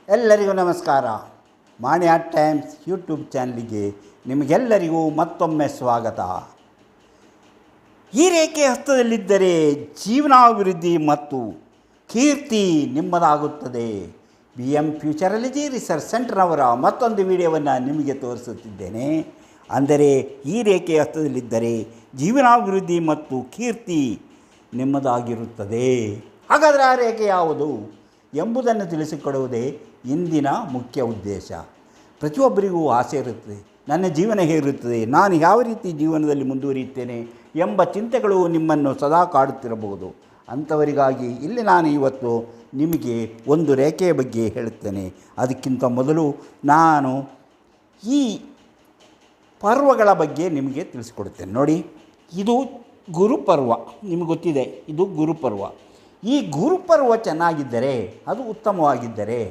ಎಲ್ಲರಿಗೂ ನಮಸ್ಕಾರ. ಮಾಣಿಯ times YouTube ಚಾನಲಿಗೆ ನಿಮಗೆಲ್ಲರಿಗೂ ಮತ್ತೊಮ್ಮೆ ಸ್ವಾಗತ. ಈ ರೇಖೆ ಹಸ್ತದಲ್ಲಿದ್ದರೆ ಜೀವನಾಭಿವೃದ್ಧಿ ಮತ್ತು ಕೀರ್ತಿ ನಿಮ್ಮದಾಗುತ್ತದೆ. BM ಫ್ಯೂಚರಾಲಜಿ ರಿಸರ್ಚ್ ಸೆಂಟರ್ನವರ ಮತ್ತೊಂದು ವಿಡಿಯೋವನ್ನು ನಿಮಗೆ ತೋರಿಸುತ್ತಿದ್ದೇನೆ. ಅಂದರೆ ಈ ರೇಖೆ ಹಸ್ತದಲ್ಲಿದ್ದರೆ ಜೀವನಾಭಿವೃದ್ಧಿ ಮತ್ತು ಕೀರ್ತಿ ನಿಮ್ಮದಾಗಿರುತ್ತದೆ. ಹಾಗಾದರೆ ಆ ರೇಖೆ ಯಾವುದು ಎಂಬುದನ್ನು ತಿಳಿಸಿಕೊಡುವುದೇ ಇಂದಿನ ಮುಖ್ಯ ಉದ್ದೇಶ. ಪ್ರತಿಯೊಬ್ಬರಿಗೂ ಆಸೆ ಇರುತ್ತದೆ, ನನ್ನ ಜೀವನ ಹೇಗಿರುತ್ತದೆ, ನಾನು ಯಾವ ರೀತಿ ಜೀವನದಲ್ಲಿ ಮುಂದುವರಿಯುತ್ತೇನೆ ಎಂಬ ಚಿಂತೆಗಳು ನಿಮ್ಮನ್ನು ಸದಾ ಕಾಡುತ್ತಿರಬಹುದು. ಅಂಥವರಿಗಾಗಿ ಇಲ್ಲಿ ನಾನು ಇವತ್ತು ನಿಮಗೆ ಒಂದು ರೇಖೆಯ ಬಗ್ಗೆ ಹೇಳುತ್ತೇನೆ. ಅದಕ್ಕಿಂತ ಮೊದಲು ನಾನು ಈ ಪರ್ವಗಳ ಬಗ್ಗೆ ನಿಮಗೆ ತಿಳಿಸಿಕೊಡುತ್ತೇನೆ. ನೋಡಿ, ಇದು ಗುರುಪರ್ವ, ನಿಮಗೆ ಗೊತ್ತಿದೆ, ಇದು ಗುರುಪರ್ವ. ಈ ಗುರುಪರ್ವ ಚೆನ್ನಾಗಿದ್ದರೆ, ಅದು ಉತ್ತಮವಾಗಿದ್ದರೆ,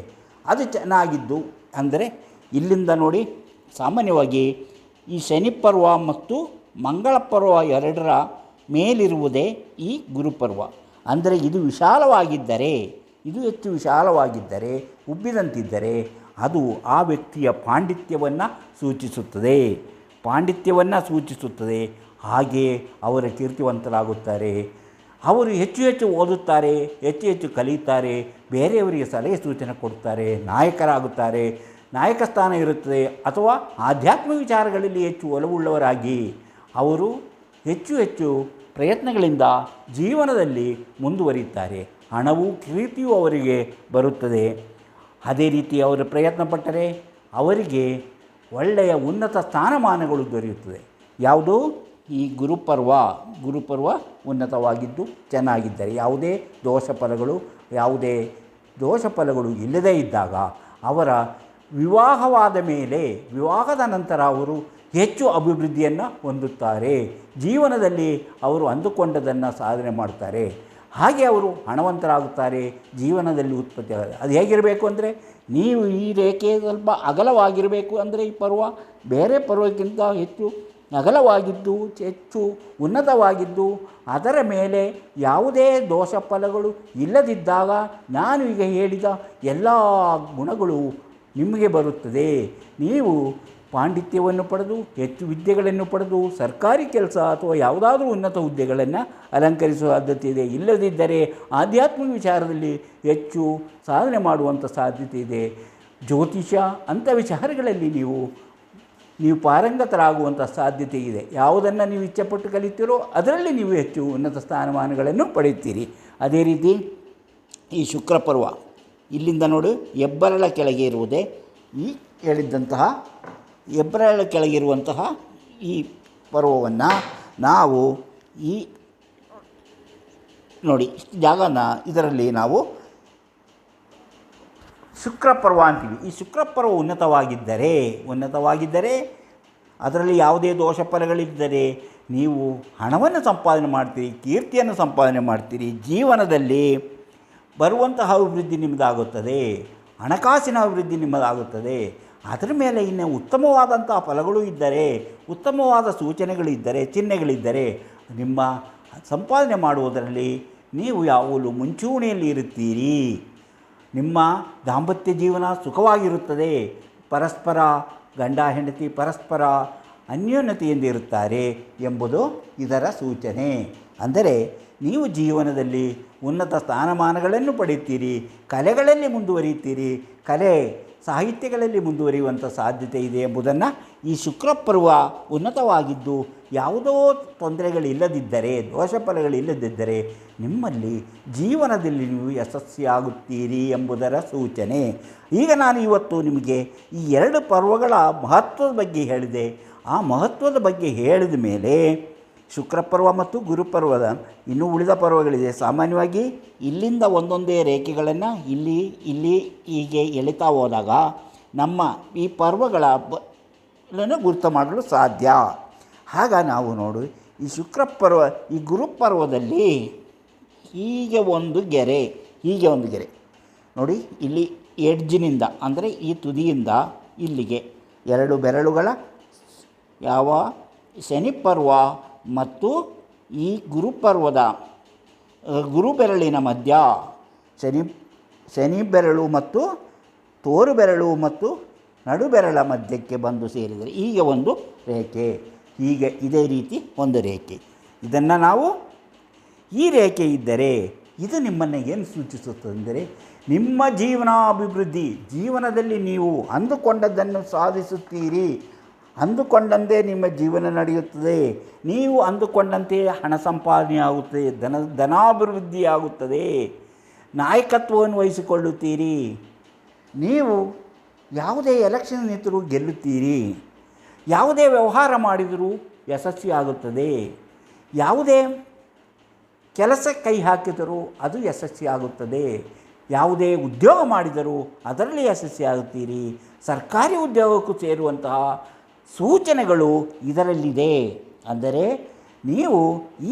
ಅದು ಚೆನ್ನಾಗಿದ್ದು ಅಂದರೆ ಇಲ್ಲಿಂದ ನೋಡಿ, ಸಾಮಾನ್ಯವಾಗಿ ಈ ಶನಿ ಪರ್ವ ಮತ್ತು ಮಂಗಳ ಪರ್ವ ಎರಡರ ಮೇಲಿರುವುದೇ ಈ ಗುರುಪರ್ವ. ಅಂದರೆ ಇದು ವಿಶಾಲವಾಗಿದ್ದರೆ, ಇದು ಹೆಚ್ಚು ವಿಶಾಲವಾಗಿದ್ದರೆ, ಉಬ್ಬಿದಂತಿದ್ದರೆ ಅದು ಆ ವ್ಯಕ್ತಿಯ ಪಾಂಡಿತ್ಯವನ್ನು ಸೂಚಿಸುತ್ತದೆ. ಹಾಗೆಯೇ ಅವರ ಕೀರ್ತಿವಂತರಾಗುತ್ತಾರೆ. ಅವರು ಹೆಚ್ಚು ಹೆಚ್ಚು ಓದುತ್ತಾರೆ, ಹೆಚ್ಚು ಹೆಚ್ಚು ಕಲಿಯುತ್ತಾರೆ, ಬೇರೆಯವರಿಗೆ ಸಲಹೆ ಸೂಚನೆ ಕೊಡ್ತಾರೆ, ನಾಯಕರಾಗುತ್ತಾರೆ, ನಾಯಕ ಸ್ಥಾನ ಇರುತ್ತದೆ. ಅಥವಾ ಆಧ್ಯಾತ್ಮಿಕ ವಿಚಾರಗಳಲ್ಲಿ ಹೆಚ್ಚು ಒಲವುಳ್ಳವರಾಗಿ ಅವರು ಹೆಚ್ಚು ಹೆಚ್ಚು ಪ್ರಯತ್ನಗಳಿಂದ ಜೀವನದಲ್ಲಿ ಮುಂದುವರಿಯುತ್ತಾರೆ. ಹಣವೂ ಕೀರ್ತಿಯೂ ಅವರಿಗೆ ಬರುತ್ತದೆ. ಅದೇ ರೀತಿ ಅವರು ಪ್ರಯತ್ನ ಪಟ್ಟರೆ ಅವರಿಗೆ ಒಳ್ಳೆಯ ಉನ್ನತ ಸ್ಥಾನಮಾನಗಳು ದೊರೆಯುತ್ತದೆ. ಯಾವುದು? ಈ ಗುರುಪರ್ವ ಉನ್ನತವಾಗಿದ್ದು ಚೆನ್ನಾಗಿದ್ದರೆ, ಯಾವುದೇ ದೋಷ ಫಲಗಳು ಇಲ್ಲದೇ ಇದ್ದಾಗ ಅವರ ವಿವಾಹದ ನಂತರ ಅವರು ಹೆಚ್ಚು ಅಭಿವೃದ್ಧಿಯನ್ನು ಹೊಂದುತ್ತಾರೆ. ಜೀವನದಲ್ಲಿ ಅವರು ಅಂದುಕೊಂಡದನ್ನು ಸಾಧನೆ ಮಾಡ್ತಾರೆ. ಹಾಗೆ ಅವರು ಹಣವಂತರಾಗುತ್ತಾರೆ, ಜೀವನದಲ್ಲಿ ಉತ್ಪತ್ತಿ ಆಗುತ್ತೆ. ಅದು ಹೇಗಿರಬೇಕು ಅಂದರೆ, ನೀವು ಈ ರೇಖೆ ಸ್ವಲ್ಪ ಅಗಲವಾಗಿರಬೇಕು. ಅಂದರೆ ಈ ಪರ್ವ ಬೇರೆ ಪರ್ವಕ್ಕಿಂತ ಹೆಚ್ಚು ಅಗಲವಾಗಿದ್ದು, ಹೆಚ್ಚು ಉನ್ನತವಾಗಿದ್ದು, ಅದರ ಮೇಲೆ ಯಾವುದೇ ದೋಷ ಫಲಗಳು ಇಲ್ಲದಿದ್ದಾಗ ನಾನು ಈಗ ಹೇಳಿದ ಎಲ್ಲ ಗುಣಗಳು ನಿಮಗೆ ಬರುತ್ತದೆ. ನೀವು ಪಾಂಡಿತ್ಯವನ್ನು ಪಡೆದು, ಹೆಚ್ಚು ವಿದ್ಯೆಗಳನ್ನು ಪಡೆದು, ಸರ್ಕಾರಿ ಕೆಲಸ ಅಥವಾ ಯಾವುದಾದ್ರೂ ಉನ್ನತ ಹುದ್ದೆಗಳನ್ನು ಅಲಂಕರಿಸುವ ಸಾಧ್ಯತೆ ಇದೆ. ಇಲ್ಲದಿದ್ದರೆ ಆಧ್ಯಾತ್ಮಿಕ ವಿಚಾರದಲ್ಲಿ ಹೆಚ್ಚು ಸಾಧನೆ ಮಾಡುವಂಥ ಸಾಧ್ಯತೆ ಇದೆ. ಜ್ಯೋತಿಷ ಅಂಥ ವಿಚಾರಗಳಲ್ಲಿ ನೀವು ಪಾರಂಗತರಾಗುವಂಥ ಸಾಧ್ಯತೆ ಇದೆ. ಯಾವುದನ್ನು ನೀವು ಇಚ್ಛೆಪಟ್ಟು ಕಲಿತೀರೋ ಅದರಲ್ಲಿ ನೀವು ಹೆಚ್ಚು ಉನ್ನತ ಸ್ಥಾನಮಾನಗಳನ್ನು ಪಡೆಯುತ್ತೀರಿ. ಅದೇ ರೀತಿ ಈ ಶುಕ್ರಪರ್ವ ಇಲ್ಲಿಂದ ನೋಡಿ, ಹೆಬ್ಬರಳ ಕೆಳಗೆ ಇರುವುದೇ ಈ ಹೇಳಿದ್ದಂತಹ ಹೆಬ್ಬರಳ ಕೆಳಗಿರುವಂತಹ ಈ ಪರ್ವವನ್ನು ನಾವು ಈ ನೋಡಿ ಜಾಗನ ಇದರಲ್ಲಿ ನಾವು ಶುಕ್ರಪರ್ವ ಅಂತೀವಿ. ಈ ಶುಕ್ರಪರ್ವ ಉನ್ನತವಾಗಿದ್ದರೆ ಅದರಲ್ಲಿ ಯಾವುದೇ ದೋಷ ಫಲಗಳಿದ್ದರೆ ನೀವು ಹಣವನ್ನು ಸಂಪಾದನೆ ಮಾಡ್ತೀರಿ, ಕೀರ್ತಿಯನ್ನು ಸಂಪಾದನೆ ಮಾಡ್ತೀರಿ. ಜೀವನದಲ್ಲಿ ಬರುವಂತಹ ಅಭಿವೃದ್ಧಿ ನಿಮ್ಮದಾಗುತ್ತದೆ, ಹಣಕಾಸಿನ ಅಭಿವೃದ್ಧಿ ನಿಮ್ಮದಾಗುತ್ತದೆ. ಅದರ ಮೇಲೆ ಇನ್ನು ಉತ್ತಮವಾದಂತಹ ಫಲಗಳು ಇದ್ದರೆ, ಉತ್ತಮವಾದ ಸೂಚನೆಗಳು ಇದ್ದರೆ, ಚಿಹ್ನೆಗಳಿದ್ದರೆ ನಿಮ್ಮ ಸಂಪಾದನೆ ಮಾಡುವುದರಲ್ಲಿ ನೀವು ಯಾವಾಗಲೂ ಮುಂಚೂಣಿಯಲ್ಲಿ ಇರುತ್ತೀರಿ. ನಿಮ್ಮ ದಾಂಪತ್ಯ ಜೀವನ ಸುಖವಾಗಿರುತ್ತದೆ. ಪರಸ್ಪರ ಗಂಡ ಹೆಂಡತಿ ಪರಸ್ಪರ ಅನ್ಯೋನ್ಯತೆಯಿಂದ ಇರುತ್ತಾರೆ ಎಂಬುದು ಇದರ ಸೂಚನೆ. ಅಂದರೆ ನೀವು ಜೀವನದಲ್ಲಿ ಉನ್ನತ ಸ್ಥಾನಮಾನಗಳನ್ನು ಪಡೆಯುತ್ತೀರಿ, ಕಲೆಗಳಲ್ಲಿ ಮುಂದುವರಿಯುತ್ತೀರಿ, ಸಾಹಿತ್ಯಗಳಲ್ಲಿ ಮುಂದುವರಿಯುವಂಥ ಸಾಧ್ಯತೆ ಇದೆ ಎಂಬುದನ್ನು ಈ ಶುಕ್ರಪರ್ವ ಉನ್ನತವಾಗಿದ್ದು ಯಾವುದೋ ತೊಂದರೆಗಳಿಲ್ಲದಿದ್ದರೆ, ದೋಷ ಫಲಗಳಿಲ್ಲದಿದ್ದರೆ ನಿಮ್ಮಲ್ಲಿ ಜೀವನದಲ್ಲಿ ನೀವು ಯಶಸ್ವಿಯಾಗುತ್ತೀರಿ ಎಂಬುದರ ಸೂಚನೆ. ಈಗ ನಾನು ಇವತ್ತು ನಿಮಗೆ ಈ ಎರಡು ಪರ್ವಗಳ ಮಹತ್ವದ ಬಗ್ಗೆ ಹೇಳಿದೆ. ಆ ಮಹತ್ವದ ಬಗ್ಗೆ ಹೇಳಿದ ಮೇಲೆ ಶುಕ್ರಪರ್ವ ಮತ್ತು ಗುರುಪರ್ವದ ಇನ್ನೂ ಉಳಿದ ಪರ್ವಗಳಿದೆ. ಸಾಮಾನ್ಯವಾಗಿ ಇಲ್ಲಿಂದ ಒಂದೊಂದೇ ರೇಖೆಗಳನ್ನು ಇಲ್ಲಿ ಹೀಗೆ ಎಳಿತಾ ಹೋದಾಗ ನಮ್ಮ ಈ ಪರ್ವಗಳನ್ನು ಗುರುತು ಮಾಡಲು ಸಾಧ್ಯ. ಆಗ ನಾವು ನೋಡಿ, ಈ ಈ ಗುರುಪರ್ವದಲ್ಲಿ ಹೀಗೆ ಒಂದು ಗೆರೆ ನೋಡಿ, ಇಲ್ಲಿ ಎಡ್ಜಿನಿಂದ ಅಂದರೆ ಈ ತುದಿಯಿಂದ ಇಲ್ಲಿಗೆ ಎರಡು ಬೆರಳುಗಳ ಯಾವ ಶನಿ ಪರ್ವ ಮತ್ತು ಈ ಗುರುಪರ್ವದ ಗುರು ಬೆರಳಿನ ಮಧ್ಯ ಶನಿ ಬೆರಳು ಮತ್ತು ತೋರು ಬೆರಳು ಮತ್ತು ನಡುಬೆರಳ ಮಧ್ಯಕ್ಕೆ ಬಂದು ಸೇರಿದರೆ ಹೀಗೆ ಒಂದು ರೇಖೆ, ಹೀಗೆ ಇದೇ ರೀತಿ ಒಂದು ರೇಖೆ. ಇದನ್ನು ನಾವು ಈ ರೇಖೆ ಇದ್ದರೆ ಇದು ನಿಮ್ಮನ್ನು ಏನು ಸೂಚಿಸುತ್ತದೆಂದರೆ ನಿಮ್ಮ ಜೀವನಾಭಿವೃದ್ಧಿ, ಜೀವನದಲ್ಲಿ ನೀವು ಅಂದುಕೊಂಡದ್ದನ್ನು ಸಾಧಿಸುತ್ತೀರಿ, ಅಂದುಕೊಂಡಂತೆ ನಿಮ್ಮ ಜೀವನ ನಡೆಯುತ್ತದೆ, ನೀವು ಅಂದುಕೊಂಡಂತೆ ಹಣ ಸಂಪಾದನೆ ಆಗುತ್ತದೆ, ಧನಾಭಿವೃದ್ಧಿ ಆಗುತ್ತದೆ, ನಾಯಕತ್ವವನ್ನು ವಹಿಸಿಕೊಳ್ಳುತ್ತೀರಿ, ನೀವು ಯಾವುದೇ ಎಲೆಕ್ಷನ್ ನಿಂತರೂ ಗೆಲ್ಲುತ್ತೀರಿ, ಯಾವುದೇ ವ್ಯವಹಾರ ಮಾಡಿದರೂ ಯಶಸ್ವಿ ಆಗುತ್ತದೆ, ಯಾವುದೇ ಕೆಲಸ ಕೈ ಹಾಕಿದರೂ ಅದು ಯಶಸ್ವಿ ಆಗುತ್ತದೆ, ಯಾವುದೇ ಉದ್ಯೋಗ ಮಾಡಿದರೂ ಅದರಲ್ಲಿ ಯಶಸ್ವಿ ಆಗುತ್ತೀರಿ, ಸರ್ಕಾರಿ ಉದ್ಯೋಗಕ್ಕೂ ಸೇರುವಂತಹ ಸೂಚನೆಗಳು ಇದರಲ್ಲಿದೆ. ಅಂದರೆ ನೀವು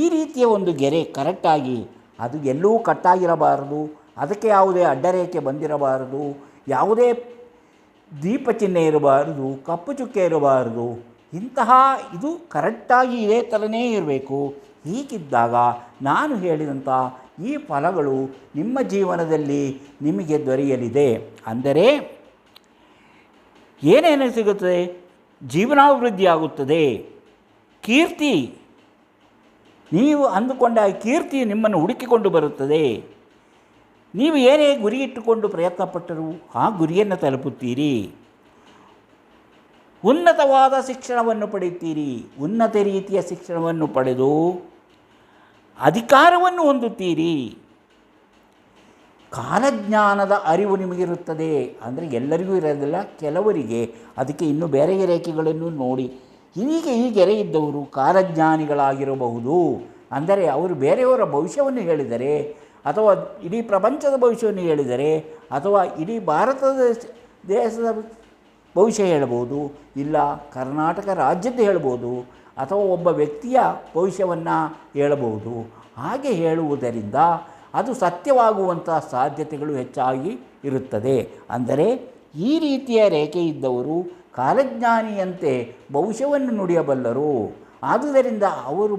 ಈ ರೀತಿಯ ಒಂದು ಗೆರೆ ಕರೆಕ್ಟಾಗಿ, ಅದು ಎಲ್ಲೂ ಕಟ್ಟಾಗಿರಬಾರದು, ಅದಕ್ಕೆ ಯಾವುದೇ ಅಡ್ಡರೇಖೆ ಬಂದಿರಬಾರದು, ಯಾವುದೇ ದೀಪ ಚಿಹ್ನೆ ಇರಬಾರದು, ಕಪ್ಪು ಚುಕ್ಕೆ ಇರಬಾರದು, ಇಂತಹ ಇದು ಕರೆಕ್ಟಾಗಿ ಇದೇ ಥರನೇ ಇರಬೇಕು. ಹೀಗಿದ್ದಾಗ ನಾನು ಹೇಳಿದಂಥ ಈ ಫಲಗಳು ನಿಮ್ಮ ಜೀವನದಲ್ಲಿ ನಿಮಗೆ ದೊರೆಯಲಿದೆ. ಅಂದರೆ ಏನೇನು ಸಿಗುತ್ತದೆ? ಜೀವನಾಭಿವೃದ್ಧಿ ಆಗುತ್ತದೆ, ಕೀರ್ತಿ, ನೀವು ಅಂದುಕೊಂಡ ಕೀರ್ತಿ ನಿಮ್ಮನ್ನು ಹುಡುಕಿಕೊಂಡು ಬರುತ್ತದೆ, ನೀವು ಏನೇ ಗುರಿ ಇಟ್ಟುಕೊಂಡು ಪ್ರಯತ್ನಪಟ್ಟರೂ ಆ ಗುರಿಯನ್ನು ತಲುಪುತ್ತೀರಿ, ಉನ್ನತವಾದ ಶಿಕ್ಷಣವನ್ನು ಪಡೆಯುತ್ತೀರಿ, ಉನ್ನತ ರೀತಿಯ ಶಿಕ್ಷಣವನ್ನು ಪಡೆದು ಅಧಿಕಾರವನ್ನು ಹೊಂದುತ್ತೀರಿ, ಕಾಲಜ್ಞಾನದ ಅರಿವು ನಿಮಗಿರುತ್ತದೆ. ಅಂದರೆ ಎಲ್ಲರಿಗೂ ಇರೋದಿಲ್ಲ, ಕೆಲವರಿಗೆ. ಅದಕ್ಕೆ ಇನ್ನೂ ಬೇರೆ ರೇಖೆಗಳನ್ನು ನೋಡಿ. ಹೀಗೆ ಈ ಗೆರೆ ಇದ್ದವರು ಕಾಲಜ್ಞಾನಿಗಳಾಗಿರಬಹುದು. ಅಂದರೆ ಅವರು ಬೇರೆಯವರ ಭವಿಷ್ಯವನ್ನು ಹೇಳಿದರೆ, ಅಥವಾ ಇಡೀ ಪ್ರಪಂಚದ ಭವಿಷ್ಯವನ್ನು ಹೇಳಿದರೆ, ಅಥವಾ ಇಡೀ ಭಾರತದ ದೇಶದ ಭವಿಷ್ಯ ಹೇಳ್ಬೋದು, ಇಲ್ಲ ಕರ್ನಾಟಕ ರಾಜ್ಯದ್ದು ಹೇಳ್ಬೋದು, ಅಥವಾ ಒಬ್ಬ ವ್ಯಕ್ತಿಯ ಭವಿಷ್ಯವನ್ನು ಹೇಳಬಹುದು. ಹಾಗೆ ಹೇಳುವುದರಿಂದ ಅದು ಸತ್ಯವಾಗುವಂಥ ಸಾಧ್ಯತೆಗಳು ಹೆಚ್ಚಾಗಿ ಇರುತ್ತದೆ. ಅಂದರೆ ಈ ರೀತಿಯ ರೇಖೆ ಇದ್ದವರು ಕಾಲಜ್ಞಾನಿಯಂತೆ ಭವಿಷ್ಯವನ್ನು ನುಡಿಯಬಲ್ಲರು. ಆದುದರಿಂದ ಅವರು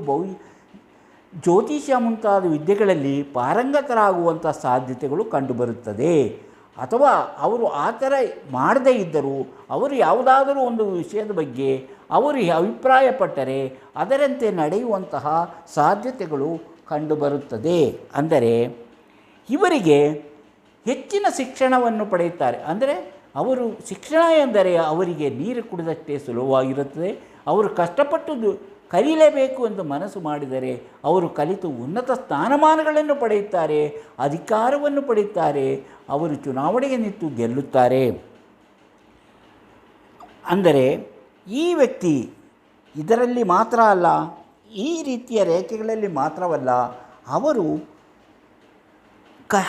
ಜ್ಯೋತಿಷ್ಯ ಮುಂತಾದ ವಿದ್ಯೆಗಳಲ್ಲಿ ಪಾರಂಗತರಾಗುವಂಥ ಸಾಧ್ಯತೆಗಳು ಕಂಡುಬರುತ್ತದೆ. ಅಥವಾ ಅವರು ಆ ಥರ ಮಾಡದೇ ಇದ್ದರೂ ಅವರು ಯಾವುದಾದರೂ ಒಂದು ವಿಷಯದ ಬಗ್ಗೆ ಅವರು ಅಭಿಪ್ರಾಯಪಟ್ಟರೆ ಅದರಂತೆ ನಡೆಯುವಂತಹ ಸಾಧ್ಯತೆಗಳು ಕಂಡುಬರುತ್ತದೆ. ಅಂದರೆ ಇವರಿಗೆ ಹೆಚ್ಚಿನ ಶಿಕ್ಷಣವನ್ನು ಪಡೆಯುತ್ತಾರೆ. ಅಂದರೆ ಅವರು ಶಿಕ್ಷಣ ಎಂದರೆ ಅವರಿಗೆ ನೀರು ಕುಡಿದಷ್ಟೇ ಸುಲಭವಾಗಿರುತ್ತದೆ. ಅವರು ಕಷ್ಟಪಟ್ಟು ಕಲಿಯಲೇಬೇಕು ಎಂದು ಮನಸ್ಸು ಮಾಡಿದರೆ ಅವರು ಕಲಿತು ಉನ್ನತ ಸ್ಥಾನಮಾನಗಳನ್ನು ಪಡೆಯುತ್ತಾರೆ, ಅಧಿಕಾರವನ್ನು ಪಡೆಯುತ್ತಾರೆ, ಅವರು ಚುನಾವಣೆಗೆ ನಿಂತು ಗೆಲ್ಲುತ್ತಾರೆ. ಅಂದರೆ ಈ ವ್ಯಕ್ತಿ ಇದರಲ್ಲಿ ಮಾತ್ರ ಅಲ್ಲ, ಈ ರೀತಿಯ ರೇಖೆಗಳಲ್ಲಿ ಮಾತ್ರವಲ್ಲ, ಅವರು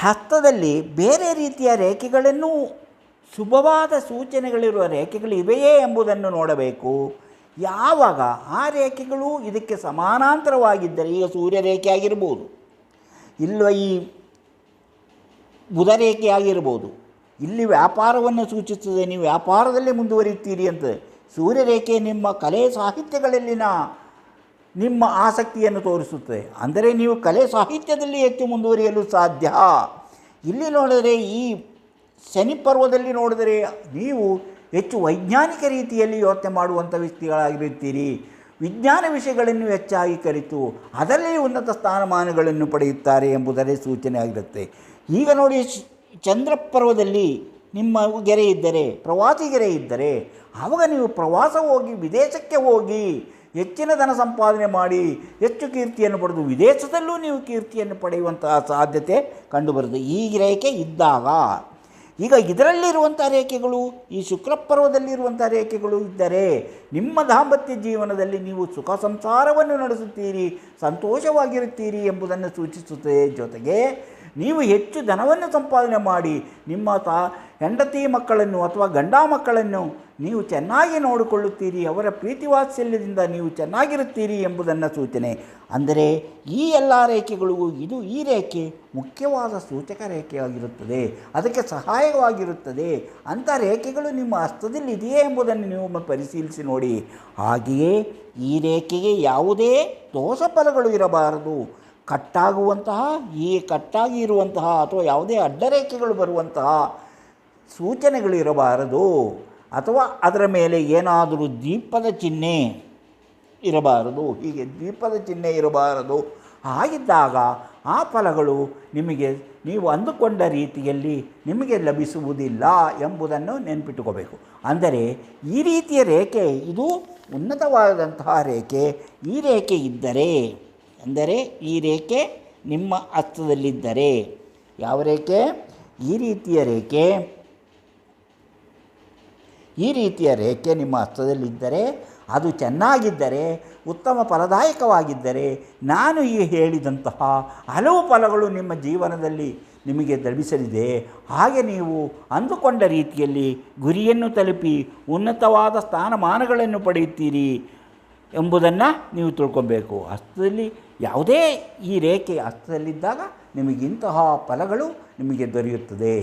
ಹಸ್ತದಲ್ಲಿ ಬೇರೆ ರೀತಿಯ ರೇಖೆಗಳನ್ನು, ಶುಭವಾದ ಸೂಚನೆಗಳಿರುವ ರೇಖೆಗಳು ಇವೆಯೇ ಎಂಬುದನ್ನು ನೋಡಬೇಕು. ಯಾವಾಗ ಆ ರೇಖೆಗಳು ಇದಕ್ಕೆ ಸಮಾನಾಂತರವಾಗಿದ್ದರೆ, ಈಗ ಸೂರ್ಯ ರೇಖೆ ಆಗಿರ್ಬೋದು, ಇಲ್ಲವ ಈ ಬುಧ ರೇಖೆ ಆಗಿರ್ಬೋದು, ಇಲ್ಲಿ ವ್ಯಾಪಾರವನ್ನು ಸೂಚಿಸುತ್ತದೆ, ನೀವು ವ್ಯಾಪಾರದಲ್ಲೇ ಮುಂದುವರಿಯುತ್ತೀರಿ ಅಂತ. ಸೂರ್ಯರೇಖೆ ನಿಮ್ಮ ಕಲೆ ಸಾಹಿತ್ಯಗಳಲ್ಲಿನ ನಿಮ್ಮ ಆಸಕ್ತಿಯನ್ನು ತೋರಿಸುತ್ತದೆ. ಅಂದರೆ ನೀವು ಕಲೆ ಸಾಹಿತ್ಯದಲ್ಲಿ ಹೆಚ್ಚು ಮುಂದುವರಿಯಲು ಸಾಧ್ಯ. ಇಲ್ಲಿ ನೋಡಿದರೆ ಈ ಶನಿ ಪರ್ವದಲ್ಲಿ ನೋಡಿದರೆ ನೀವು ಹೆಚ್ಚು ವೈಜ್ಞಾನಿಕ ರೀತಿಯಲ್ಲಿ ಯೋಚನೆ ಮಾಡುವಂಥ ವ್ಯಕ್ತಿಗಳಾಗಿರುತ್ತೀರಿ. ವಿಜ್ಞಾನ ವಿಷಯಗಳನ್ನು ಹೆಚ್ಚಾಗಿ ಕಲಿತು ಅದರಲ್ಲಿ ಉನ್ನತ ಸ್ಥಾನಮಾನಗಳನ್ನು ಪಡೆಯುತ್ತಾರೆ ಎಂಬುದರ ಸೂಚನೆ ಆಗಿರುತ್ತೆ. ಈಗ ನೋಡಿ, ಚಂದ್ರ ಪರ್ವದಲ್ಲಿ ನಿಮ್ಮ ಗೆರೆ ಇದ್ದರೆ, ಪ್ರವಾಸಿ ಗೆರೆ ಇದ್ದರೆ, ಆವಾಗ ನೀವು ಪ್ರವಾಸ ಹೋಗಿ, ವಿದೇಶಕ್ಕೆ ಹೋಗಿ ಹೆಚ್ಚಿನ ಧನ ಸಂಪಾದನೆ ಮಾಡಿ ಹೆಚ್ಚು ಕೀರ್ತಿಯನ್ನು ಪಡೆದು ವಿದೇಶದಲ್ಲೂ ನೀವು ಕೀರ್ತಿಯನ್ನು ಪಡೆಯುವಂತಹ ಸಾಧ್ಯತೆ ಕಂಡುಬರುತ್ತದೆ ಈ ರೇಖೆ ಇದ್ದಾಗ. ಈಗ ಇದರಲ್ಲಿರುವಂಥ ರೇಖೆಗಳು, ಈ ಶುಕ್ರಪರ್ವದಲ್ಲಿರುವಂಥ ರೇಖೆಗಳು ಇದ್ದರೆ ನಿಮ್ಮ ದಾಂಪತ್ಯ ಜೀವನದಲ್ಲಿ ನೀವು ಸುಖ ಸಂಸಾರವನ್ನು ನಡೆಸುತ್ತೀರಿ, ಸಂತೋಷವಾಗಿರುತ್ತೀರಿ ಎಂಬುದನ್ನು ಸೂಚಿಸುತ್ತದೆ. ಜೊತೆಗೆ ನೀವು ಹೆಚ್ಚು ಧನವನ್ನು ಸಂಪಾದನೆ ಮಾಡಿ ನಿಮ್ಮ ಹೆಂಡತಿ ಮಕ್ಕಳನ್ನು ಅಥವಾ ಗಂಡ ಮಕ್ಕಳನ್ನು ನೀವು ಚೆನ್ನಾಗಿ ನೋಡಿಕೊಳ್ಳುತ್ತೀರಿ, ಅವರ ಪ್ರೀತಿ ವಾತ್ಸಲ್ಯದಿಂದ ನೀವು ಚೆನ್ನಾಗಿರುತ್ತೀರಿ ಎಂಬುದನ್ನು ಸೂಚನೆ. ಅಂದರೆ ಈ ಎಲ್ಲ ರೇಖೆಗಳಿಗೂ ಈ ರೇಖೆ ಮುಖ್ಯವಾದ ಸೂಚಕ ರೇಖೆಯಾಗಿರುತ್ತದೆ, ಅದಕ್ಕೆ ಸಹಾಯವಾಗಿರುತ್ತದೆ. ಅಂಥ ರೇಖೆಗಳು ನಿಮ್ಮ ಹಸ್ತದಲ್ಲಿ ಇದೆಯೇ ಎಂಬುದನ್ನು ನೀವು ಪರಿಶೀಲಿಸಿ ನೋಡಿ. ಹಾಗೆಯೇ ಈ ರೇಖೆಗೆ ಯಾವುದೇ ದೋಷ ಫಲಗಳು ಇರಬಾರದು. ಕಟ್ಟಾಗುವಂತಹ, ಈ ಕಟ್ಟಾಗಿ ಇರುವಂತಹ ಅಥವಾ ಯಾವುದೇ ಅಡ್ಡರೇಖೆಗಳು ಬರುವಂತಹ ಸೂಚನೆಗಳಿರಬಾರದು, ಅಥವಾ ಅದರ ಮೇಲೆ ಏನಾದರೂ ದೀಪದ ಚಿಹ್ನೆ ಇರಬಾರದು. ಹೀಗೆ ದೀಪದ ಚಿಹ್ನೆ ಇರಬಾರದು. ಹಾಗಿದ್ದಾಗ ಆ ಫಲಗಳು ನಿಮಗೆ ನೀವು ಅಂದುಕೊಂಡ ರೀತಿಯಲ್ಲಿ ನಿಮಗೆ ಲಭಿಸುವುದಿಲ್ಲ ಎಂಬುದನ್ನು ನೆನಪಿಟ್ಟುಕೋಬೇಕು. ಅಂದರೆ ಈ ರೀತಿಯ ರೇಖೆ ಇದು ಉನ್ನತವಾದಂತಹ ರೇಖೆ. ಈ ರೇಖೆ ಇದ್ದರೆ, ಅಂದರೆ ಈ ರೇಖೆ ನಿಮ್ಮ ಹಸ್ತದಲ್ಲಿದ್ದರೆ, ಯಾವ ರೇಖೆ? ಈ ರೀತಿಯ ರೇಖೆ ನಿಮ್ಮ ಹಸ್ತದಲ್ಲಿದ್ದರೆ, ಅದು ಚೆನ್ನಾಗಿದ್ದರೆ, ಉತ್ತಮ ಫಲದಾಯಕವಾಗಿದ್ದರೆ, ನಾನು ಈ ಹೇಳಿದಂತಹ ಹಲವು ಫಲಗಳು ನಿಮ್ಮ ಜೀವನದಲ್ಲಿ ನಿಮಗೆ ಲಭಿಸಲಿದೆ. ಹಾಗೆ ನೀವು ಅಂದುಕೊಂಡ ರೀತಿಯಲ್ಲಿ ಗುರಿಯನ್ನು ತಲುಪಿ ಉನ್ನತವಾದ ಸ್ಥಾನಮಾನಗಳನ್ನು ಪಡೆಯುತ್ತೀರಿ ಎಂಬುದನ್ನು ನೀವು ತಿಳ್ಕೊಬೇಕು. ಹಸ್ತದಲ್ಲಿ ಯಾವುದೇ ಈ ರೇಖೆ ಹಸ್ತದಲ್ಲಿದ್ದಾಗ ನಿಮಗಿಂತಹ ಫಲಗಳು ನಿಮಗೆ ದೊರೆಯುತ್ತದೆ.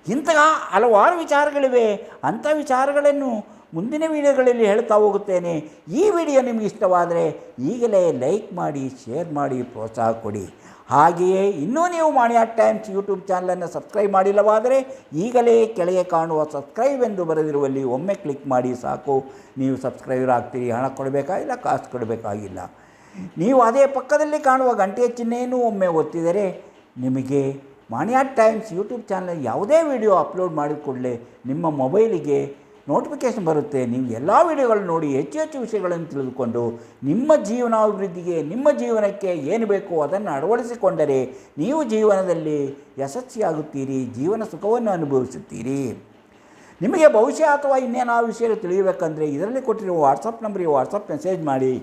ಇಂತಹ ಹಲವಾರು ವಿಚಾರಗಳಿವೆ. ಅಂಥ ವಿಚಾರಗಳನ್ನು ಮುಂದಿನ ವಿಡಿಯೋಗಳಲ್ಲಿ ಹೇಳ್ತಾ ಹೋಗುತ್ತೇನೆ. ಈ ವಿಡಿಯೋ ನಿಮಗೆ ಇಷ್ಟವಾದರೆ ಈಗಲೇ ಲೈಕ್ ಮಾಡಿ, ಶೇರ್ ಮಾಡಿ, ಪ್ರೋತ್ಸಾಹ ಕೊಡಿ. ಹಾಗೆಯೇ ಇನ್ನೂ ನೀವು hand.It ಯೂಟ್ಯೂಬ್ ಚಾನಲನ್ನು ಸಬ್ಸ್ಕ್ರೈಬ್ ಮಾಡಿಲ್ಲವಾದರೆ ಈಗಲೇ ಕೆಳಗೆ ಕಾಣುವ ಸಬ್ಸ್ಕ್ರೈಬ್ ಎಂದು ಬರೆದಿರುವಲ್ಲಿ ಒಮ್ಮೆ ಕ್ಲಿಕ್ ಮಾಡಿ ಸಾಕು. ನೀವು ಸಬ್ಸ್ಕ್ರೈಬರ್ ಆಗ್ತೀರಿ. ಹಣ ಕೊಡಬೇಕಾಗಿಲ್ಲ, ಕಾಸು ಕೊಡಬೇಕಾಗಿಲ್ಲ. ನೀವು ಅದೇ ಪಕ್ಕದಲ್ಲಿ ಕಾಣುವ ಗಂಟೆಯ ಚಿಹ್ನೆಯನ್ನು ಒಮ್ಮೆ ಒತ್ತಿದರೆ ನಿಮಗೆ hand.It ಯೂಟ್ಯೂಬ್ ಚಾನಲ್ ಯಾವುದೇ ವಿಡಿಯೋ ಅಪ್ಲೋಡ್ ಮಾಡಿದ ಕೂಡಲೇ ನಿಮ್ಮ ಮೊಬೈಲಿಗೆ ನೋಟಿಫಿಕೇಷನ್ ಬರುತ್ತೆ. ನೀವು ಎಲ್ಲ ವಿಡಿಯೋಗಳನ್ನು ನೋಡಿ ಹೆಚ್ಚು ಹೆಚ್ಚು ವಿಷಯಗಳನ್ನು ತಿಳಿದುಕೊಂಡು ನಿಮ್ಮ ಜೀವನಾಭಿವೃದ್ಧಿಗೆ, ನಿಮ್ಮ ಜೀವನಕ್ಕೆ ಏನು ಬೇಕೋ ಅದನ್ನು ಅಳವಡಿಸಿಕೊಂಡರೆ ನೀವು ಜೀವನದಲ್ಲಿ ಯಶಸ್ವಿಯಾಗುತ್ತೀರಿ, ಜೀವನ ಸುಖವನ್ನು ಅನುಭವಿಸುತ್ತೀರಿ. ನಿಮಗೆ ಭವಿಷ್ಯ ಅಥವಾ ಇನ್ನೇನಾದರೂ ವಿಷಯ ತಿಳಿಯಬೇಕಂದ್ರೆ ಇದರಲ್ಲಿ ಕೊಟ್ಟಿರುವ ವಾಟ್ಸಪ್ ನಂಬರಿಗೆ ವಾಟ್ಸಪ್ ಮೆಸೇಜ್ ಮಾಡಿ.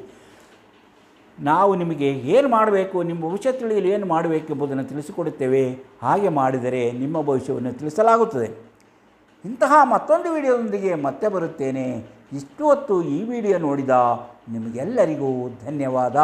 ನಾವು ನಿಮಗೆ ಏನು ಮಾಡಬೇಕು, ನಿಮ್ಮ ಭವಿಷ್ಯ ತಿಳಿಯಲು ಏನು ಮಾಡಬೇಕು ಎಂಬುದನ್ನು ತಿಳಿಸಿಕೊಡುತ್ತೇವೆ. ಹಾಗೆ ಮಾಡಿದರೆ ನಿಮ್ಮ ಭವಿಷ್ಯವನ್ನು ತಿಳಿಸಲಾಗುತ್ತದೆ. ಇಂತಹ ಮತ್ತೊಂದು ವಿಡಿಯೋದೊಂದಿಗೆ ಮತ್ತೆ ಬರುತ್ತೇನೆ. ಇಷ್ಟು ಹೊತ್ತು ಈ ವಿಡಿಯೋ ನೋಡಿದ ನಿಮಗೆಲ್ಲರಿಗೂ ಧನ್ಯವಾದ.